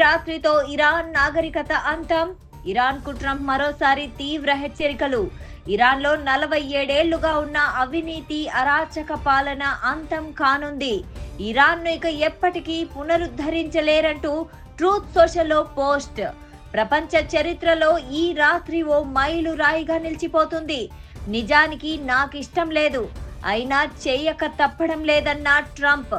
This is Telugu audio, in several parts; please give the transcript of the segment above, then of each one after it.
రాత్రితో ఇరాన్ నాగరికత అంతం. ఇరాన్కు ట్రంప్ మరోసారి తీవ్ర హెచ్చరికలు. ఇరాన్లో 47 ఏళ్లుగా ఉన్న అవినీతి అరాచక పాలన అంతం కానుంది. ఇరాన్ను ఇక ఎప్పటికీ పునరుద్ధరించలేరంటూ ట్రూత్ సోషల్లో పోస్ట్. ప్రపంచ చరిత్రలో ఈ రాత్రి ఓ మైలురాయిగా నిలిచిపోతుంది. నిజానికి నాకిష్టం లేదు, అయినా చేయక తప్పడం లేదన్న ట్రంప్.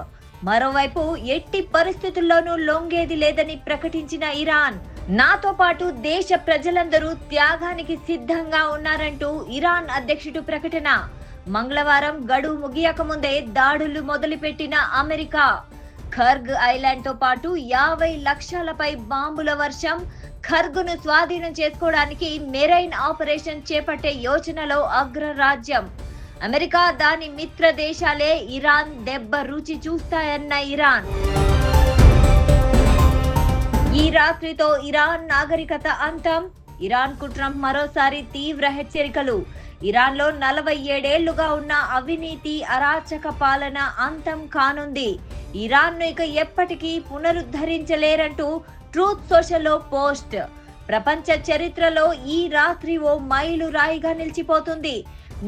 మరోవైపు ఎట్టి పరిస్థితుల్లోనూ లొంగేది లేదని ప్రకటించిన ఇరాన్. నాతో పాటు దేశ ప్రజలందరూ త్యాగానికి సిద్ధంగా ఉన్నారంటూ ఇరాన్ అధ్యక్షుడు ప్రకటన. మంగళవారం గడువు ముగియక ముందే దాడులు మొదలుపెట్టిన అమెరికా. ఖర్గ్ ఐలాండ్ తో పాటు 50 లక్షలపై బాంబుల వర్షం. ఖర్గును స్వాధీనం చేసుకోవడానికి మెరైన్ ఆపరేషన్ చేపట్టే యోచనలో అగ్రరాజ్యం. అమెరికా దాని మిత్ర దేశాలే ఇరాన్ దెబ్బ రుచి చూస్తాయన్న ఇరాన్. ఈ రాత్రితో ఇరాన్ నాగరికత అంతం. ఇరాన్కు ట్రంప్ మరోసారి తీవ్ర హెచ్చరికలు. ఇరాన్లో 47 ఏళ్లుగా ఉన్న అవినీతి అరాచక పాలన అంతం కానుంది. ఇరాన్ను ఇక ఎప్పటికీ పునరుద్ధరించలేరంటూ ట్రూత్ సోషల్లో పోస్ట్. ప్రపంచ చరిత్రలో ఈ రాత్రి ఓ మైలురాయిగా నిలిచిపోతుంది.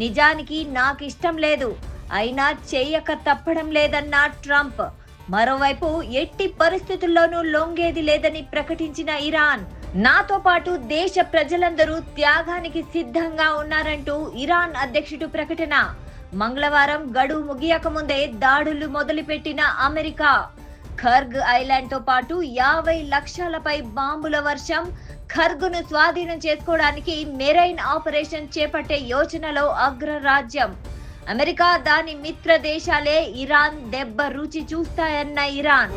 నిజానికి నాకిష్టం లేదు, అయినా చేయక తప్పడం లేదన్న ట్రంప్. మరోవైపు ఎట్టి పరిస్థితుల్లోనూ లొంగేది లేదని ప్రకటించిన ఇరాన్. నాతో పాటు దేశ ప్రజలందరూ త్యాగానికి సిద్ధంగా ఉన్నారంటూ ఇరాన్ అధ్యక్షుడు ప్రకటన. మంగళవారం గడువు ముగియక ముందే దాడులు మొదలుపెట్టిన అమెరికా. ఖర్గ్ ఐలాండ్ తో పాటు 50 లక్షలపై బాంబుల వర్షం. ఖర్గును స్వాధీనం చేసుకోవడానికి మెరైన్ ఆపరేషన్ చేపట్టే యోచనలో అగ్రరాజ్యం. అమెరికా దాని మిత్ర దేశాలే ఇరాన్ దెబ్బ రుచి చూస్తాయన్న ఇరాన్.